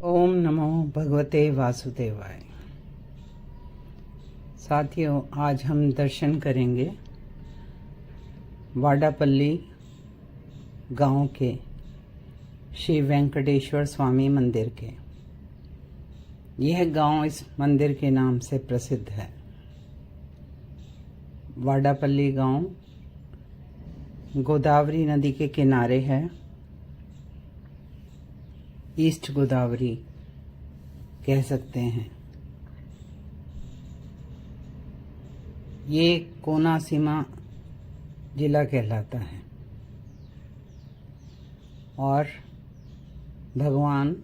ओम नमो भगवते वासुदेवाय। साथियों, आज हम दर्शन करेंगे वाडापल्ली गांव के श्री वेंकटेश्वर स्वामी मंदिर के। यह गांव इस मंदिर के नाम से प्रसिद्ध है। वाडापल्ली गांव गोदावरी नदी के किनारे है। ईस्ट गोदावरी कह सकते हैं। ये कोनासीमा जिला कहलाता है और भगवान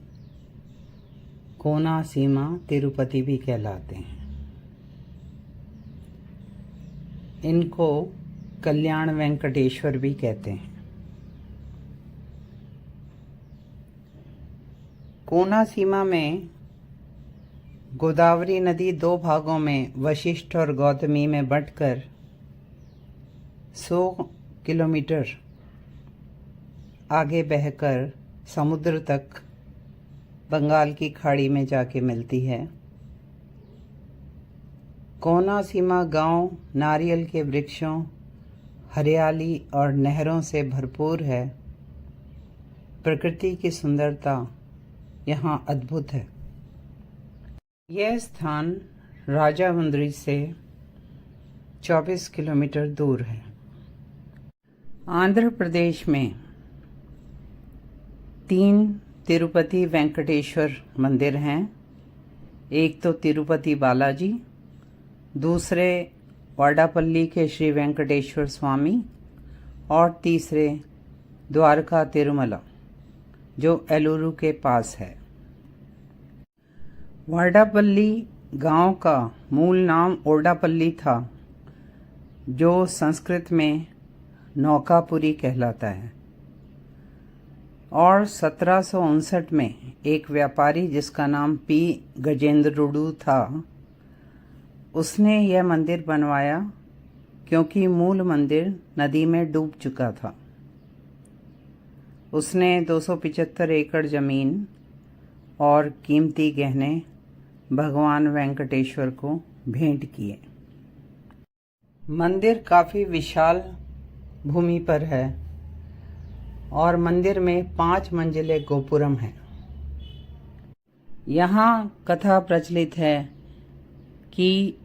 कोनासीमा तिरुपति भी कहलाते हैं। इनको कल्याण वेंकटेश्वर भी कहते हैं। कोनासीमा में गोदावरी नदी दो भागों में वशिष्ठ और गौतमी में बंटकर 100 किलोमीटर आगे बहकर समुद्र तक बंगाल की खाड़ी में जाके मिलती है। कोनासीमा गांव नारियल के वृक्षों, हरियाली और नहरों से भरपूर है। प्रकृति की सुंदरता यहाँ अद्भुत है। यह स्थान राजामुंद्री से 24 किलोमीटर दूर है। आंध्र प्रदेश में 3 तिरुपति वेंकटेश्वर मंदिर हैं। एक तो तिरुपति बालाजी, दूसरे वाडापल्ली के श्री वेंकटेश्वर स्वामी और तीसरे द्वारका तिरुमला जो एलुरु के पास है। वाडापल्ली गांव का मूल नाम ओडापल्ली था, जो संस्कृत में नौकापुरी कहलाता है। और 1759 में एक व्यापारी जिसका नाम पी गजेंद्रुडू था, उसने यह मंदिर बनवाया क्योंकि मूल मंदिर नदी में डूब चुका था। उसने 275 एकड़ जमीन और कीमती गहने भगवान वेंकटेश्वर को भेंट किए। मंदिर काफी विशाल भूमि पर है और मंदिर में 5 मंजिले गोपुरम है। यहाँ कथा प्रचलित है कि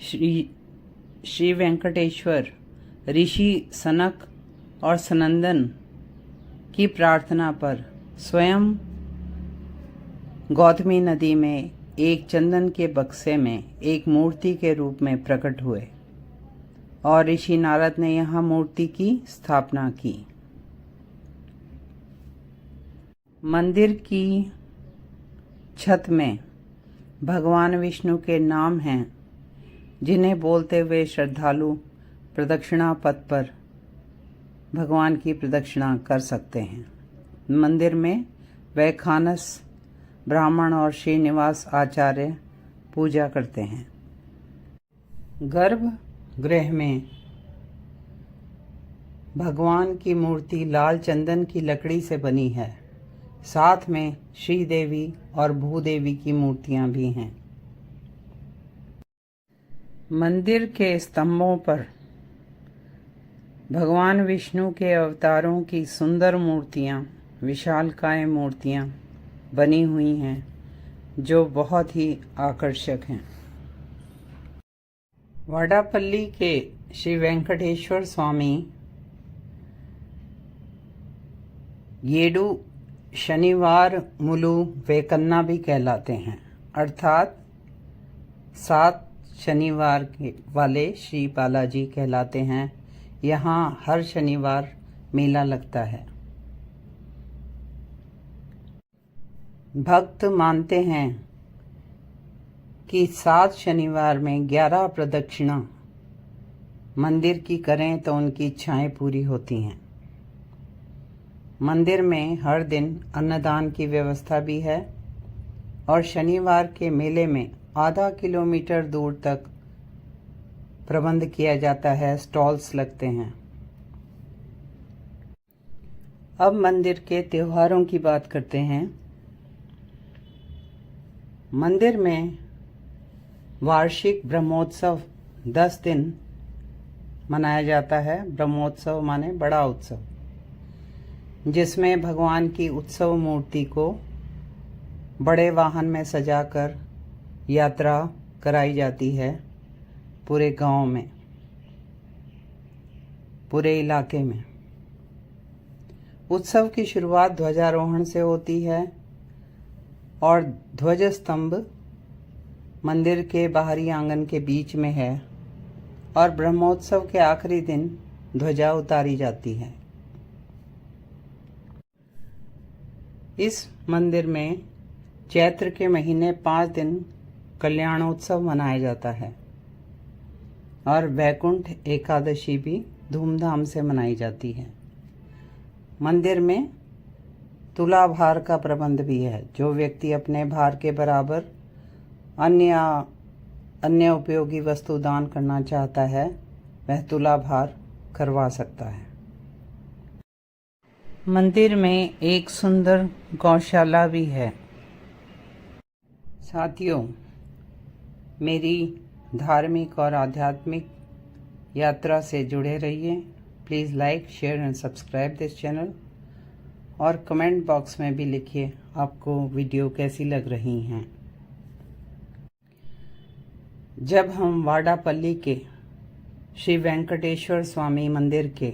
श्री वेंकटेश्वर ऋषि सनक और सनंदन की प्रार्थना पर स्वयं गौतमी नदी में एक चंदन के बक्से में एक मूर्ति के रूप में प्रकट हुए और ऋषि नारद ने यहाँ मूर्ति की स्थापना की। मंदिर की छत में भगवान विष्णु के नाम हैं, जिन्हें बोलते हुए श्रद्धालु प्रदक्षिणा पथ पर भगवान की प्रदक्षिणा कर सकते हैं। मंदिर में वैखानस ब्राह्मण और श्रीनिवास आचार्य पूजा करते हैं। गर्भगृह में भगवान की मूर्ति लाल चंदन की लकड़ी से बनी है। साथ में श्रीदेवी और भूदेवी की मूर्तियां भी हैं। मंदिर के स्तंभों पर भगवान विष्णु के अवतारों की सुंदर मूर्तियां, विशालकाय मूर्तियां बनी हुई हैं, जो बहुत ही आकर्षक हैं। वाडापल्ली के श्री वेंकटेश्वर स्वामी येडू शनिवार मुलु वेकन्ना भी कहलाते हैं, अर्थात 7 शनिवार के वाले श्री बालाजी कहलाते हैं। यहाँ हर शनिवार मेला लगता है। भक्त मानते हैं कि 7 शनिवार में 11 प्रदक्षिणा मंदिर की करें तो उनकी इच्छाएं पूरी होती हैं। मंदिर में हर दिन अन्नदान की व्यवस्था भी है और शनिवार के मेले में आधा किलोमीटर दूर तक प्रबंध किया जाता है, स्टॉल्स लगते हैं। अब मंदिर के त्योहारों की बात करते हैं। मंदिर में वार्षिक ब्रह्मोत्सव 10 दिन मनाया जाता है। ब्रह्मोत्सव माने बड़ा उत्सव, जिसमें भगवान की उत्सव मूर्ति को बड़े वाहन में सजाकर यात्रा कराई जाती है पूरे गांव में, पूरे इलाके में। उत्सव की शुरुआत ध्वजारोहण से होती है और ध्वज स्तंभ मंदिर के बाहरी आंगन के बीच में है और ब्रह्मोत्सव के आखिरी दिन ध्वजा उतारी जाती है। इस मंदिर में चैत्र के महीने 5 दिन कल्याणोत्सव मनाया जाता है और वैकुंठ एकादशी भी धूमधाम से मनाई जाती है। मंदिर में तुला भार का प्रबंध भी है। जो व्यक्ति अपने भार के बराबर अन्य उपयोगी वस्तु दान करना चाहता है, वह तुला भार करवा सकता है। मंदिर में एक सुंदर गौशाला भी है। साथियों, मेरी धार्मिक और आध्यात्मिक यात्रा से जुड़े रहिए। Please like, share and subscribe this channel और कमेंट बॉक्स में भी लिखिए आपको वीडियो कैसी लग रही हैं। जब हम वाडापल्ली के श्री वेंकटेश्वर स्वामी मंदिर के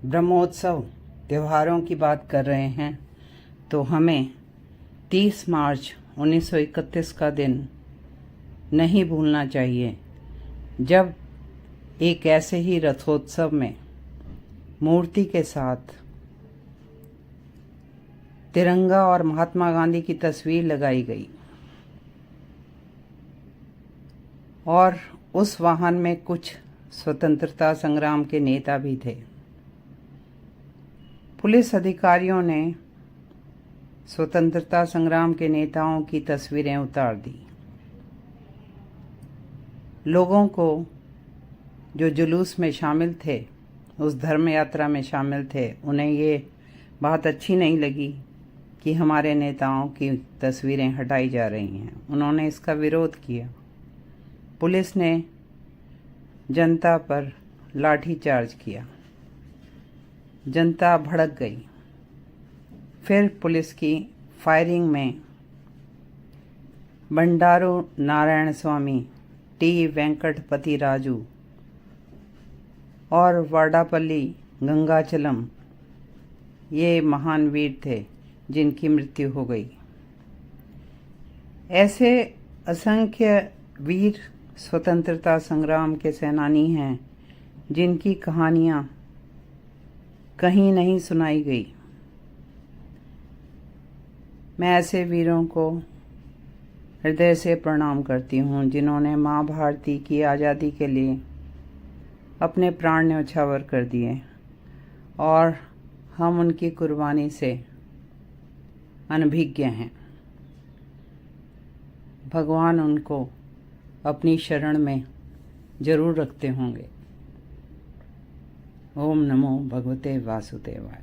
ब्रह्मोत्सव त्योहारों की बात कर रहे हैं, तो हमें 30 मार्च 1931 का दिन नहीं भूलना चाहिए, जब एक ऐसे ही रथोत्सव में मूर्ति के साथ तिरंगा और महात्मा गांधी की तस्वीर लगाई गई और उस वाहन में कुछ स्वतंत्रता संग्राम के नेता भी थे। पुलिस अधिकारियों ने स्वतंत्रता संग्राम के नेताओं की तस्वीरें उतार दी। लोगों को जो जुलूस में शामिल थे, उस धर्म यात्रा में शामिल थे, उन्हें ये बात अच्छी नहीं लगी कि हमारे नेताओं की तस्वीरें हटाई जा रही हैं। उन्होंने इसका विरोध किया। पुलिस ने जनता पर लाठीचार्ज किया। जनता भड़क गई। फिर पुलिस की फायरिंग में बंडारू नारायण स्वामी, टी वेंकटपति राजू और वाडापल्ली गंगाचलम, ये महान वीर थे जिनकी मृत्यु हो गई। ऐसे असंख्य वीर स्वतंत्रता संग्राम के सेनानी हैं जिनकी कहानियाँ कहीं नहीं सुनाई गई। मैं ऐसे वीरों को हृदय से प्रणाम करती हूँ जिन्होंने माँ भारती की आज़ादी के लिए अपने प्राण न्यौछावर कर दिए और हम उनकी कुर्बानी से अनभिज्ञ हैं। भगवान उनको अपनी शरण में जरूर रखते होंगे। ओम नमो भगवते वासुदेवाय।